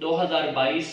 2022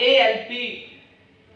ALP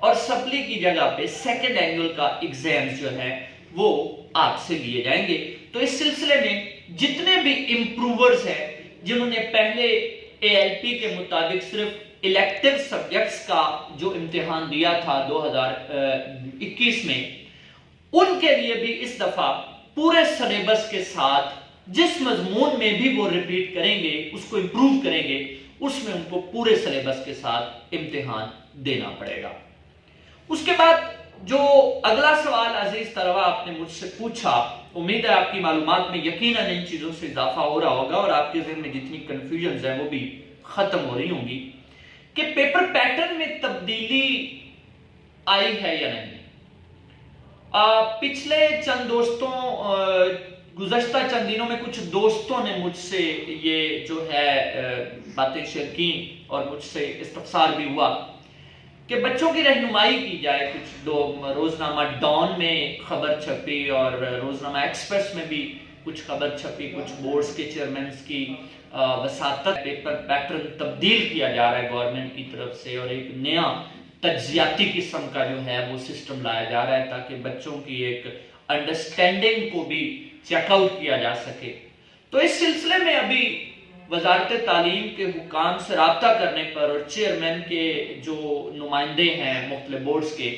اور سپلی کی جگہ پہ سیکنڈ اینول کا ایگزامز جو ہے وہ آپ سے لیے جائیں گے۔ تو اس سلسلے میں جتنے بھی امپروورز ہیں جنہوں نے پہلے ALP کے مطابق صرف الیکٹیو سبجیکٹس کا جو امتحان دیا تھا 2021 میں، ان کے لیے بھی اس دفعہ پورے سلیبس کے ساتھ جس مضمون میں بھی وہ ریپیٹ کریں گے، اس کو امپروو کریں گے، اس میں ان کو پورے سلیبس کے ساتھ امتحان دینا پڑے گا۔ اس کے بعد جو اگلا سوال عزیز طلبہ آپ نے مجھ سے پوچھا، امید ہے آپ کی معلومات میں یقیناً ان چیزوں سے اضافہ ہو رہا ہوگا اور آپ کے ذہن میں جتنی کنفیوژنز ہیں وہ بھی ختم ہو رہی ہوں گی کہ پیپر پیٹرن میں تبدیلی آئی ہے یا نہیں۔ پچھلے چند گزشتہ چند دنوں میں کچھ دوستوں نے مجھ سے یہ جو ہے باتیں شیئر کی اور مجھ سے استفسار بھی ہوا کہ بچوں کی رہنمائی کی جائے۔ کچھ روزنامہ ڈان میں خبر چھپی اور روزنامہ ایکسپریس میں بھی کچھ خبر چھپی، کچھ بورڈز کے چیئرمینز کی وساطت پیپر پیٹرن تبدیل کیا جا رہا ہے گورنمنٹ کی طرف سے، اور ایک نیا تجزیاتی قسم کا جو ہے وہ سسٹم لایا جا رہا ہے تاکہ بچوں کی ایک انڈرسٹینڈنگ کو بھی چیک آؤٹ کیا جا سکے۔ تو اس سلسلے میں ابھی وزارت تعلیم کے حکام سے رابطہ کرنے پر اور چیئرمین کے جو نمائندے ہیں مختلف بورڈز کے،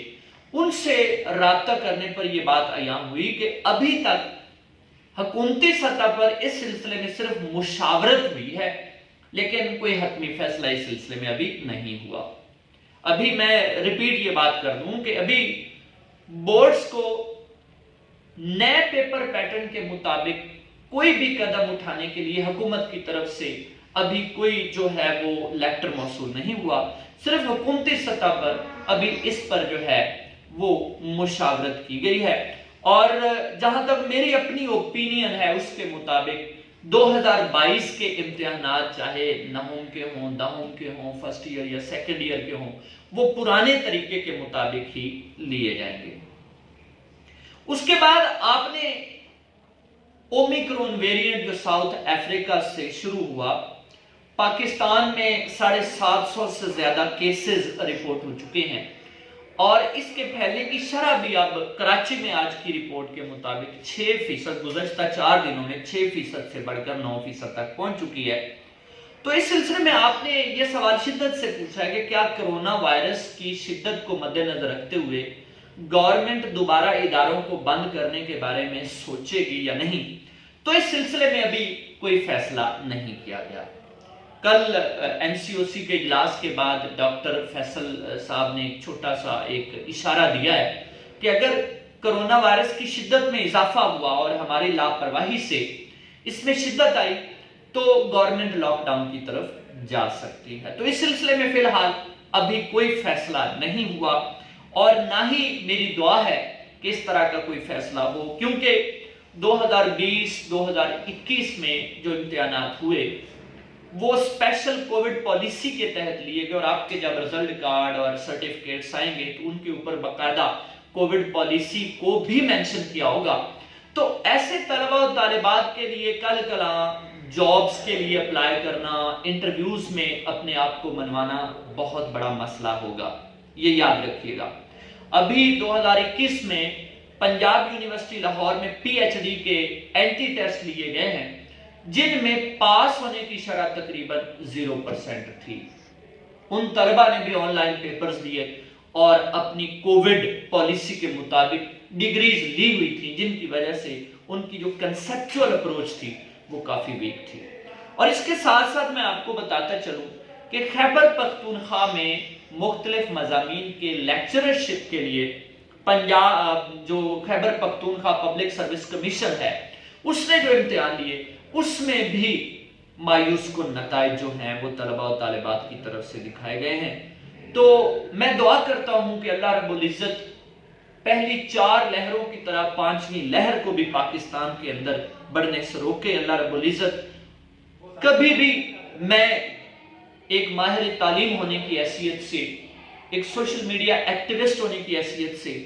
ان سے رابطہ کرنے پر یہ بات عیاں ہوئی کہ ابھی تک حکومتی سطح پر اس سلسلے میں صرف مشاورت ہوئی ہے، لیکن کوئی حتمی فیصلہ اس سلسلے میں ابھی نہیں ہوا۔ ابھی میں ریپیٹ یہ بات کر دوں کہ ابھی بورڈز کو نئے پیپر پیٹرن کے مطابق کوئی بھی قدم اٹھانے کے لیے حکومت کی طرف سے ابھی کوئی جو ہے وہ لیٹر موصول نہیں ہوا، صرف حکومتی سطح پر ابھی اس پر جو ہے وہ مشاورت کی گئی ہے۔ اور جہاں تک میری اپنی اوپینین ہے اس کے مطابق 2022 کے امتحانات چاہے نہم کے ہوں، دہم کے ہوں، فرسٹ ایئر یا سیکنڈ ایئر کے ہوں، وہ پرانے طریقے کے مطابق ہی لیے جائیں گے۔ اس کے بعد آپ نے اومیکرون ویریئنٹ جو ساؤتھ افریقہ سے شروع ہوا، پاکستان میں 750 سے زیادہ کیسز رپورٹ ہو چکے ہیں، اور اس کے پھیلنے کی شرح بھی اب کراچی میں آج کی رپورٹ کے مطابق 6% گزشتہ 4 دنوں میں 6% سے بڑھ کر 9% تک پہنچ چکی ہے۔ تو اس سلسلے میں آپ نے یہ سوال شدت سے پوچھا ہے کہ کیا کرونا وائرس کی شدت کو مد نظر رکھتے ہوئے گورنمنٹ دوبارہ اداروں کو بند کرنے کے بارے میں سوچے گی یا نہیں۔ تو اس سلسلے میں ابھی کوئی فیصلہ نہیں کیا گیا۔ کل NCOC کے اجلاس کے بعد ڈاکٹر فیصل صاحب نے ایک چھوٹا سا ایک اشارہ دیا ہے کہ اگر کرونا وائرس کی شدت میں اضافہ ہوا اور ہماری لاپرواہی سے اس میں شدت آئی تو گورنمنٹ لاک ڈاؤن کی طرف جا سکتی ہے۔ تو اس سلسلے میں فی الحال ابھی کوئی فیصلہ نہیں ہوا، اور نہ ہی میری دعا ہے کہ اس طرح کا کوئی فیصلہ ہو، کیونکہ 2020-2021 میں جو امتحانات ہوئے وہ اسپیشل کووڈ پالیسی کے تحت لیے گئے، اور آپ کے جب رزلٹ کارڈ اور سرٹیفکیٹس آئیں گے تو ان کے اوپر باقاعدہ کووڈ پالیسی کو بھی مینشن کیا ہوگا۔ تو ایسے طلبہ و طالبات کے لیے کل کلاں جابز کے لیے اپلائی کرنا، انٹرویوز میں اپنے آپ کو منوانا بہت بڑا مسئلہ ہوگا، یہ یاد رکھیے گا۔ ابھی 2021 میں پنجاب یونیورسٹی لاہور میں PhD کے اینٹی ٹیسٹ لیے گئے ہیں جن میں پاس ہونے کی شرح تقریباً 0% تھی۔ ان طلبہ نے بھی آن لائن پیپرز دیے اور اپنی کووڈ پالیسی کے مطابق ڈگریز لی ہوئی تھی، جن کی وجہ سے ان کی جو کنسیپچول اپروچ تھی وہ کافی ویک تھی۔ اور اس کے ساتھ ساتھ میں آپ کو بتاتا چلوں کہ خیبر پختونخوا میں مختلف مضامین کے لیکچررشپ کے لیے پنجاب جو Khyber Pakhtunkhwa public service commission ہے اس نے جو امتحان لیے اس میں بھی مایوس کن نتائج جو ہیں وہ طلبہ و طالبات کی طرف سے دکھائے گئے ہیں۔ تو میں دعا کرتا ہوں کہ اللہ رب العزت پہلی 4 لہروں کی طرح 5ویں لہر کو بھی پاکستان کے اندر بڑھنے سے روکے۔ اللہ رب العزت کبھی بھی میں ایک ماہر تعلیم ہونے کی حیثیت سے، ایک سوشل میڈیا ایکٹیوسٹ ہونے کی حیثیت سے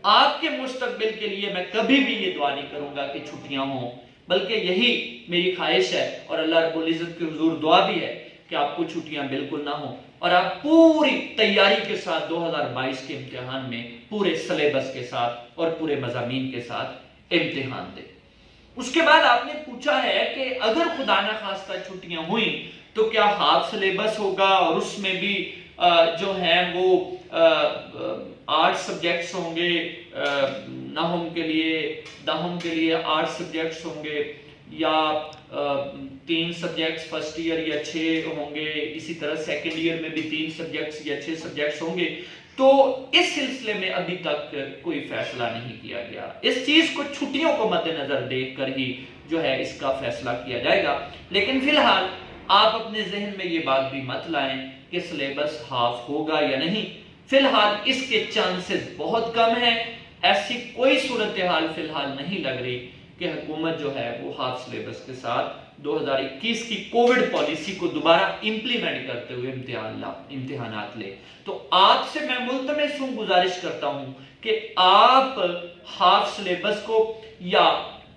آپ کے مستقبل کے لیے میں کبھی بھی یہ دعا نہیں کروں گا کہ چھٹیاں ہوں، بلکہ یہی میری خواہش ہے اور اللہ رب العزت کے حضور دعا بھی ہے کہ آپ کو چھٹیاں بالکل نہ ہوں اور آپ پوری تیاری کے ساتھ 2022 کے امتحان میں پورے سلیبس کے ساتھ اور پورے مضامین کے ساتھ امتحان دیں۔ اس کے بعد آپ نے پوچھا ہے کہ اگر خدا نخواستہ چھٹیاں ہوئیں تو کیا ہاف سلیبس ہوگا اور اس میں بھی جو ہیں وہ 8 سبجیکٹس ہوں گے، نحوم کے لیے 8 سبجیکٹس ہوں گے، یا 3 سبجیکٹس فرسٹ ایئر یا 6 ہوں گے، اسی طرح سیکنڈ ایئر میں بھی 3 سبجیکٹس یا 6 سبجیکٹس ہوں گے؟ تو اس سلسلے میں ابھی تک کوئی فیصلہ نہیں کیا گیا۔ اس چیز کو چھٹیوں کو مد نظر دیکھ کر ہی جو ہے اس کا فیصلہ کیا جائے گا، لیکن فی الحال آپ اپنے ذہن میں یہ بات بھی مت لائیں کہ سلیبس ہاف ہوگا یا نہیں۔ فی الحال اس کے چانسز بہت کم ہیں، ایسی کوئی صورتحال فی الحال نہیں لگ رہی کہ حکومت جو ہے وہ ہاف سلیبس کے ساتھ 2021 کی کووڈ پالیسی کو دوبارہ امپلیمنٹ کرتے ہوئے امتحانات لے۔ تو آپ سے میں ملتمس ہوں، گزارش کرتا ہوں کہ آپ ہاف سلیبس کو یا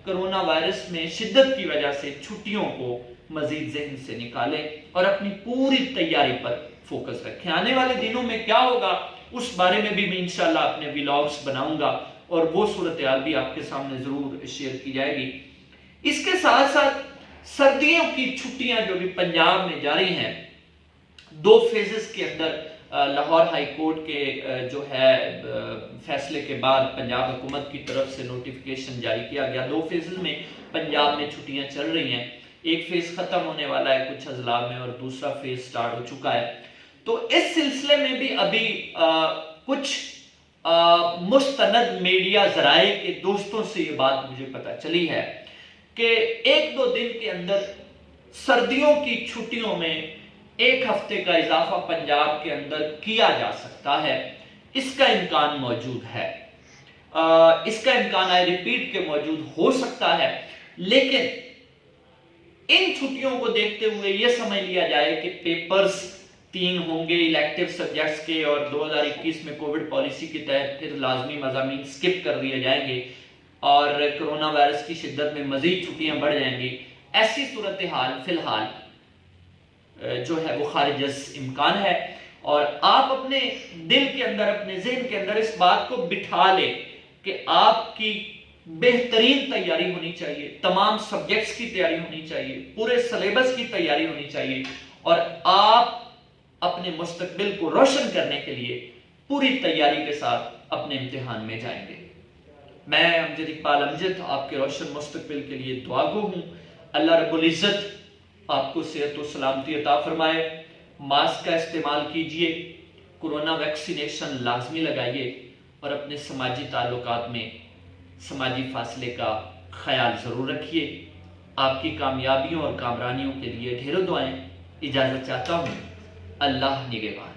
کرونا وائرس میں شدت کی وجہ سے چھٹیوں کو مزید ذہن سے نکالیں اور اپنی پوری تیاری پر فوکس رکھیں۔ آنے والے دنوں میں کیا ہوگا اس بارے میں بھی میں انشاءاللہ اپنے ویلاگز بناؤں گا اور وہ صورتحال بھی آپ کے سامنے ضرور شیئر کی جائے گی۔ اس کے ساتھ ساتھ سردیوں کی چھٹیاں جو بھی پنجاب میں جاری ہیں، 2 فیزز کے اندر لاہور ہائی کورٹ کے جو ہے فیصلے کے بعد پنجاب حکومت کی طرف سے نوٹیفیکیشن جاری کیا گیا۔ 2 فیزز میں پنجاب میں چھٹیاں چل رہی ہیں، ایک فیز ختم ہونے والا ہے کچھ اضلاع میں اور دوسرا فیز سٹارٹ ہو چکا ہے۔ تو اس سلسلے میں بھی ابھی کچھ مستند میڈیا ذرائع کے دوستوں سے یہ بات مجھے پتہ چلی ہے کہ 1-2 دن کے اندر سردیوں کی چھٹیوں میں 1 ہفتے کا اضافہ پنجاب کے اندر کیا جا سکتا ہے۔ اس کا امکان موجود ہے، اس کا امکان آئی ریپیٹ کے موجود ہو سکتا ہے، لیکن ان چھٹیوں کو دیکھتے ہوئے یہ سمجھ لیا جائے کہ پیپرز 3 ہوں گے الیکٹیو سبجیکٹس کے، اور 2021 میں کووڈ پالیسی کے تحت پھر لازمی مضامین سکپ کر دیے جائیں گے اور کرونا وائرس کی شدت میں مزید چھٹیاں بڑھ جائیں گی۔ ایسی صورتحال فی الحال جو ہے وہ خارج از امکان ہے، اور آپ اپنے دل کے اندر، اپنے ذہن کے اندر اس بات کو بٹھا لیں کہ آپ کی بہترین تیاری ہونی چاہیے، تمام سبجیکٹس کی تیاری ہونی چاہیے، پورے سلیبس کی تیاری ہونی چاہیے، اور آپ اپنے مستقبل کو روشن کرنے کے لیے پوری تیاری کے ساتھ اپنے امتحان میں جائیں گے۔ میں امجد اقبال امجد آپ کے روشن مستقبل کے لیے دعا گو ہوں۔ اللہ رب العزت آپ کو صحت و سلامتی عطا فرمائے۔ ماسک کا استعمال کیجئے، کورونا ویکسینیشن لازمی لگائیے، اور اپنے سماجی تعلقات میں سماجی فاصلے کا خیال ضرور رکھیے۔ آپ کی کامیابیوں اور کامرانیوں کے لیے ڈھیروں دعائیں۔ اجازت چاہتا ہوں، اللہ نگہبان۔